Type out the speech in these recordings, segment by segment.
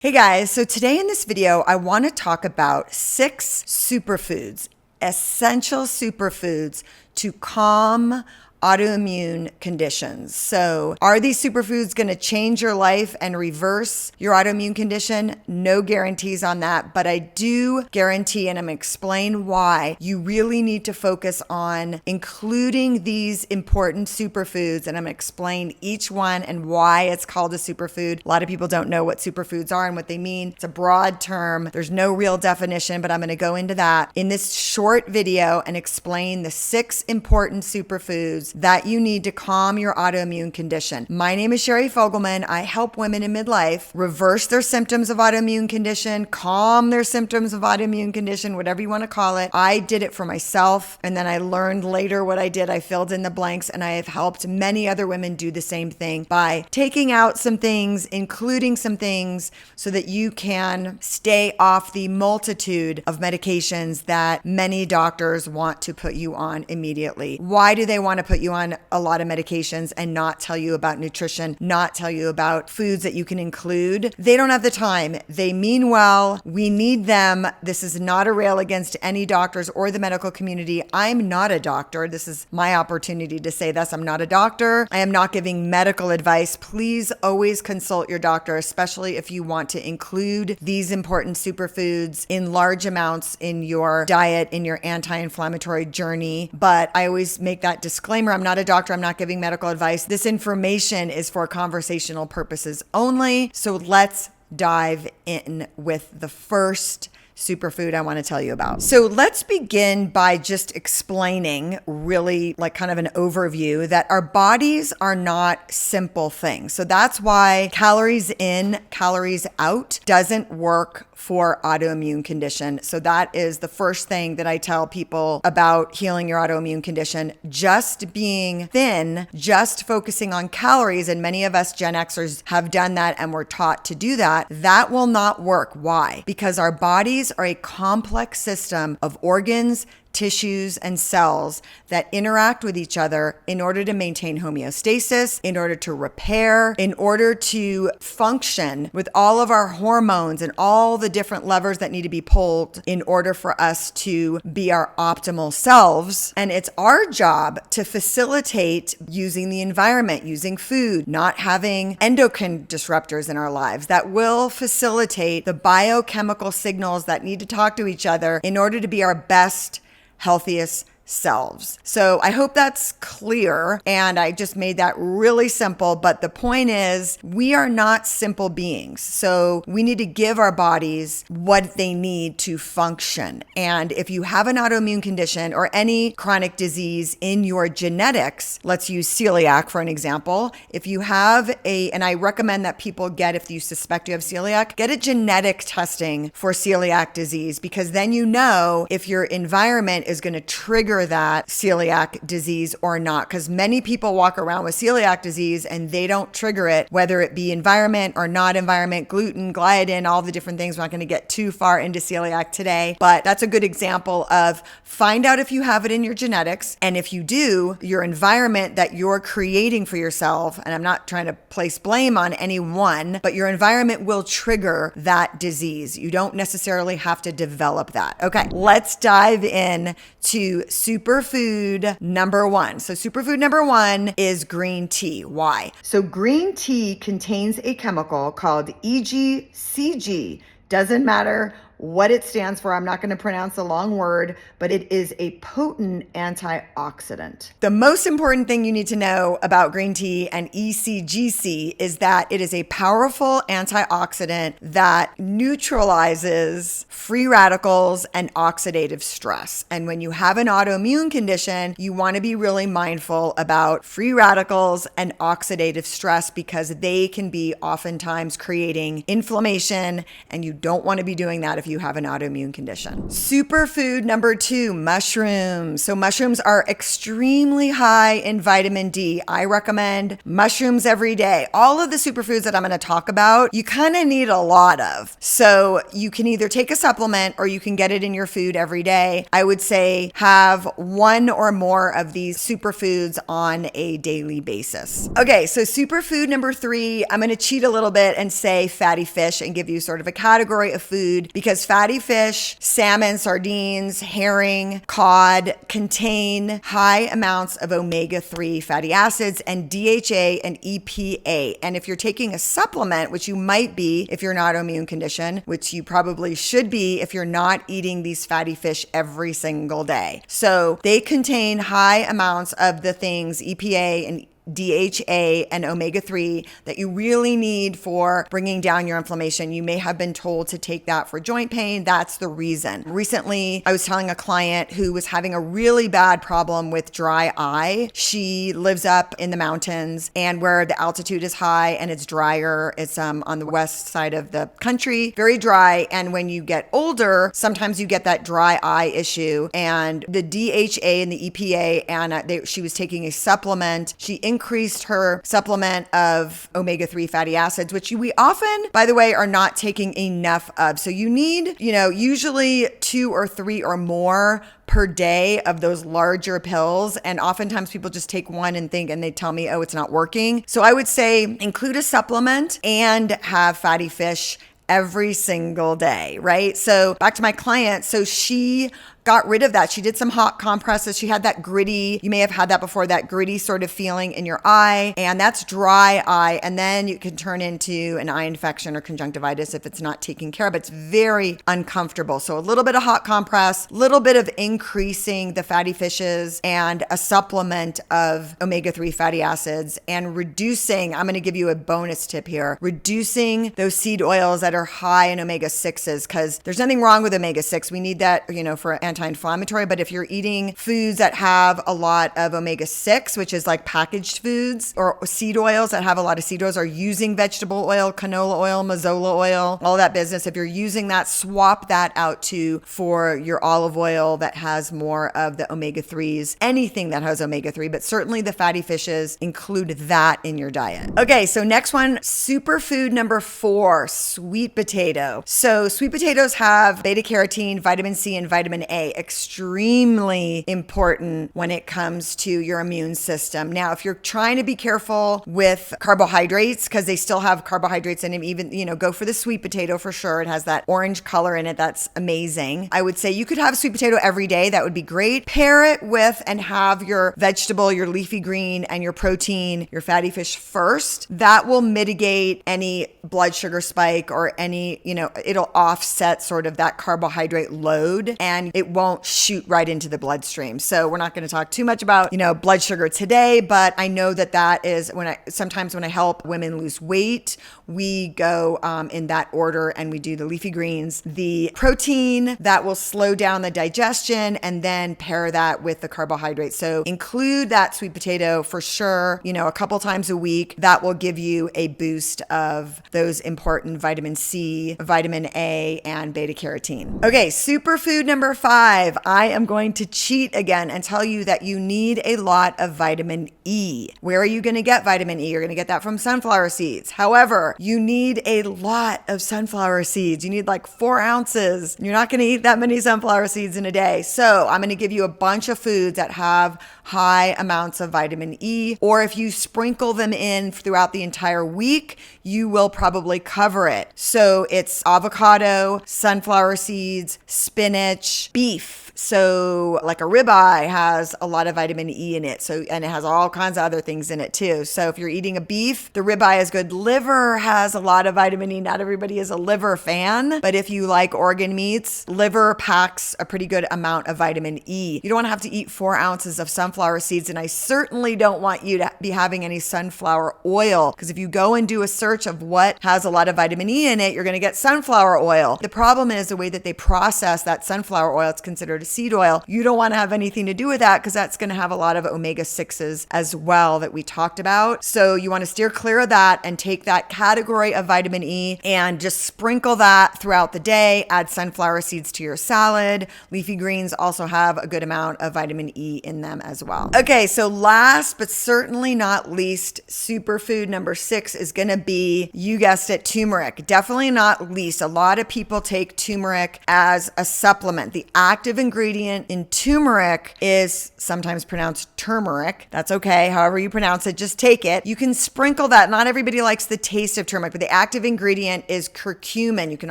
Hey guys, so today in this video, I want to talk about 6 superfoods, essential superfoods to calm autoimmune conditions. So are these superfoods going to change your life and reverse your autoimmune condition? No guarantees on that, but I do guarantee, and I'm going to explain why you really need to focus on including these important superfoods, and I'm going to explain each one and why it's called a superfood. A lot of people don't know what superfoods are and what they mean. It's a broad term. There's no real definition, but I'm going to go into that in this short video and explain the 6 important superfoods that you need to calm your autoimmune condition. My name is Sherry Fogelman. I help women in midlife reverse their symptoms of autoimmune condition, calm their symptoms of autoimmune condition, whatever you want to call it. I did it for myself, and then I learned later what I did. I filled in the blanks, and I have helped many other women do the same thing by taking out some things, including some things, so that you can stay off the multitude of medications that many doctors want to put you on immediately. Why do they want to put you on a lot of medications and not tell you about nutrition, not tell you about foods that you can include? They don't have the time. They mean well. We need them. This is not a rail against any doctors or the medical community. I'm not a doctor. This is my opportunity to say this. I'm not a doctor. I am not giving medical advice. Please always consult your doctor, especially if you want to include these important superfoods in large amounts in your diet, in your anti-inflammatory journey. But I always make that disclaimer. I'm not a doctor. I'm not giving medical advice. This information is for conversational purposes only. So let's dive in with the first superfood I want to tell you about. So let's begin by just explaining, really like kind of an overview, that our bodies are not simple things. So that's why calories in, calories out doesn't work for autoimmune condition. So that is the first thing that I tell people about healing your autoimmune condition. Just being thin, just focusing on calories, and many of us Gen Xers have done that and we're taught to do that, that will not work. Why? Because our bodies are a complex system of organs, tissues, and cells that interact with each other in order to maintain homeostasis, in order to repair, in order to function with all of our hormones and all the different levers that need to be pulled in order for us to be our optimal selves. And it's our job to facilitate using the environment, using food, not having endocrine disruptors in our lives that will facilitate the biochemical signals that need to talk to each other in order to be our best, healthiest selves. So I hope that's clear, and I just made that really simple, but the point is we are not simple beings. So we need to give our bodies what they need to function. And if you have an autoimmune condition or any chronic disease in your genetics, let's use celiac for an example. If you have and I recommend that people get, if you suspect you have celiac, get a genetic testing for celiac disease, because then you know if your environment is going to trigger that celiac disease or not, because many people walk around with celiac disease and they don't trigger it, whether it be environment or not environment, gluten, gliadin, all the different things. We're not going to get too far into celiac today, but that's a good example of find out if you have it in your genetics, and if you do, your environment that you're creating for yourself, and I'm not trying to place blame on anyone, but your environment will trigger that disease. You don't necessarily have to develop that. Okay, let's dive in to superfood number 1. So superfood number 1 is green tea. Why? So green tea contains a chemical called EGCG. Doesn't matter what it stands for. I'm not going to pronounce the long word, but it is a potent antioxidant. The most important thing you need to know about green tea and ECGC is that it is a powerful antioxidant that neutralizes free radicals and oxidative stress. And when you have an autoimmune condition, you want to be really mindful about free radicals and oxidative stress, because they can be oftentimes creating inflammation, and you don't want to be doing that if you have an autoimmune condition. Superfood number 2, mushrooms. So mushrooms are extremely high in vitamin D. I recommend mushrooms every day. All of the superfoods that I'm going to talk about, you kind of need a lot of. So you can either take a supplement or you can get it in your food every day. I would say have one or more of these superfoods on a daily basis. Okay, so superfood number 3, I'm going to cheat a little bit and say fatty fish and give you sort of a category of food, because fatty fish, salmon, sardines, herring, cod contain high amounts of omega-3 fatty acids and DHA and EPA. And if you're taking a supplement, which you might be if you're an autoimmune condition, which you probably should be if you're not eating these fatty fish every single day. So they contain high amounts of the things EPA and DHA and omega-3 that you really need for bringing down your inflammation. You may have been told to take that for joint pain. That's the reason. Recently, I was telling a client who was having a really bad problem with dry eye. She lives up in the mountains, and where the altitude is high and it's drier, it's on the west side of the country, very dry. And when you get older, sometimes you get that dry eye issue. And the DHA and the EPA, and she was taking a supplement. She increased her supplement of omega-3 fatty acids, which we often, by the way, are not taking enough of. So you need, usually 2 or 3 or more per day of those larger pills. And oftentimes people just take one and they tell me, oh, it's not working. So I would say include a supplement and have fatty fish every single day, right? So back to my client. So she got rid of that. She did some hot compresses. She had that gritty, you may have had that before, that gritty sort of feeling in your eye, and that's dry eye. And then you can turn into an eye infection or conjunctivitis if it's not taken care of. It's very uncomfortable. So a little bit of hot compress, little bit of increasing the fatty fishes and a supplement of omega-3 fatty acids, and reducing, I'm going to give you a bonus tip here, reducing those seed oils that are high in omega-6s, because there's nothing wrong with omega-6. We need that, for anti-inflammatory, but if you're eating foods that have a lot of omega-6, which is like packaged foods, or seed oils that have a lot of seed oils, or using vegetable oil, canola oil, mazola oil, all that business, if you're using that, swap that out for your olive oil that has more of the omega-3s, anything that has omega-3, but certainly the fatty fishes, include that in your diet. Okay, so next one, superfood number 4, sweet potato. So sweet potatoes have beta carotene, vitamin C, and vitamin A, extremely important when it comes to your immune system. Now, if you're trying to be careful with carbohydrates, because they still have carbohydrates in them, even, go for the sweet potato for sure. It has that orange color in it. That's amazing. I would say you could have sweet potato every day. That would be great. Pair it with and have your vegetable, your leafy green, and your protein, your fatty fish first. That will mitigate any blood sugar spike or any, it'll offset sort of that carbohydrate load, and it won't shoot right into the bloodstream. So we're not going to talk too much about, blood sugar today, but I know that is sometimes when I help women lose weight, we go in that order, and we do the leafy greens, the protein that will slow down the digestion, and then pair that with the carbohydrates. So include that sweet potato for sure, a couple times a week. That will give you a boost of those important vitamin C, vitamin A, and beta carotene. Okay, superfood number 5. I am going to cheat again and tell you that you need a lot of vitamin E. Where are you going to get vitamin E? You're going to get that from sunflower seeds. However, you need a lot of sunflower seeds. You need like 4 ounces. You're not going to eat that many sunflower seeds in a day. So I'm going to give you a bunch of foods that have high amounts of vitamin E, or if you sprinkle them in throughout the entire week, you will probably cover it. So it's avocado, sunflower seeds, spinach, beef. So like a ribeye has a lot of vitamin E in it. And it has all kinds of other things in it too. So if you're eating a beef, the ribeye is good. Liver has a lot of vitamin E. Not everybody is a liver fan, but if you like organ meats, liver packs a pretty good amount of vitamin E. You don't want to have to eat 4 ounces of sunflower seeds. And I certainly don't want you to be having any sunflower oil, because if you go and do a search of what what has a lot of vitamin E in it, you're going to get sunflower oil. The problem is the way that they process that sunflower oil, it's considered a seed oil. You don't want to have anything to do with that because that's going to have a lot of omega-6s as well that we talked about. So you want to steer clear of that and take that category of vitamin E and just sprinkle that throughout the day. Add sunflower seeds to your salad. Leafy greens also have a good amount of vitamin E in them as well. Okay, so last but certainly not least, superfood number 6 is going to be, you guessed it, turmeric. Definitely not least. A lot of people take turmeric as a supplement. The active ingredient in turmeric is sometimes pronounced turmeric. That's okay. However you pronounce it, just take it. You can sprinkle that. Not everybody likes the taste of turmeric, but the active ingredient is curcumin. You can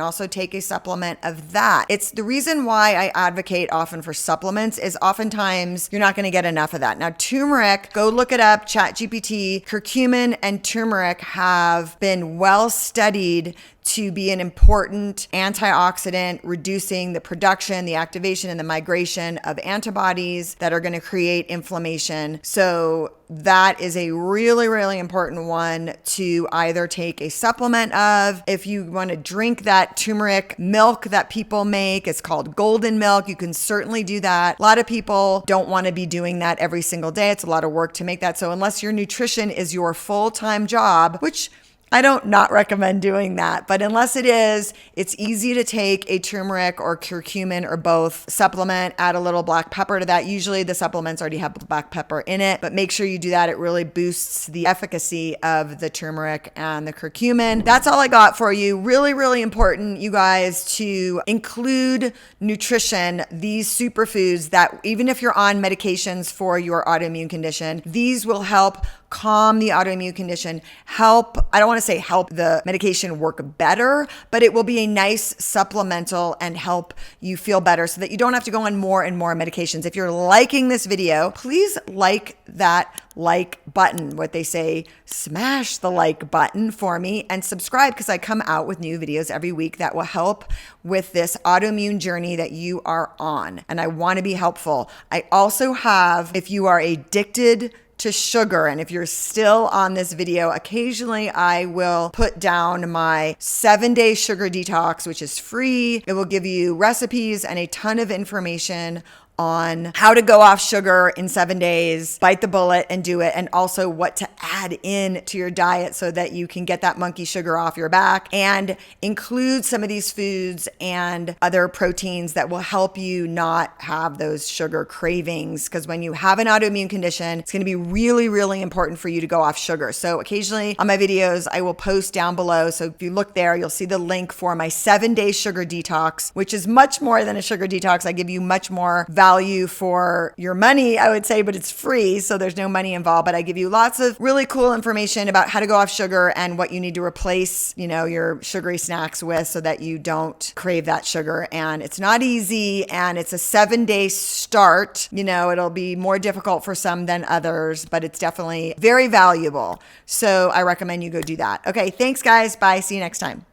also take a supplement of that. It's the reason why I advocate often for supplements is oftentimes you're not going to get enough of that. Now, turmeric, go look it up, ChatGPT, curcumin and turmeric have been well studied to be an important antioxidant, reducing the production, the activation, and the migration of antibodies that are going to create inflammation. So that is a really, really important one to either take a supplement of. If you want to drink that turmeric milk that people make, it's called golden milk. You can certainly do that. A lot of people don't want to be doing that every single day. It's a lot of work to make that. So unless your nutrition is your full-time job, which I don't not recommend doing that, but unless it is, it's easy to take a turmeric or curcumin or both supplement, add a little black pepper to that. Usually the supplements already have black pepper in it, but make sure you do that. It really boosts the efficacy of the turmeric and the curcumin. That's all I got for you. Really, really important, you guys, to include nutrition, these superfoods that even if you're on medications for your autoimmune condition, these will help calm the autoimmune condition, I don't want to say help the medication work better, but it will be a nice supplemental and help you feel better so that you don't have to go on more and more medications. If you're liking this video, please like that like button. What they say, smash the like button for me and subscribe because I come out with new videos every week that will help with this autoimmune journey that you are on. And I want to be helpful. I also have, if you are addicted to sugar, and if you're still on this video, occasionally I will put down my 7-day sugar detox, which is free. It will give you recipes and a ton of information on how to go off sugar in 7 days, bite the bullet and do it, and also what to add in to your diet so that you can get that monkey sugar off your back and include some of these foods and other proteins that will help you not have those sugar cravings. Because when you have an autoimmune condition, it's going to be really, really important for you to go off sugar. So occasionally on my videos, I will post down below. So if you look there, you'll see the link for my 7-day sugar detox, which is much more than a sugar detox. I give you much more value for your money, I would say, but it's free, so there's no money involved. But I give you lots of really cool information about how to go off sugar and what you need to replace, your sugary snacks with so that you don't crave that sugar. And it's not easy, and it's a 7-day start. It'll be more difficult for some than others, but it's definitely very valuable. So I recommend you go do that. Okay, thanks guys. Bye. See you next time.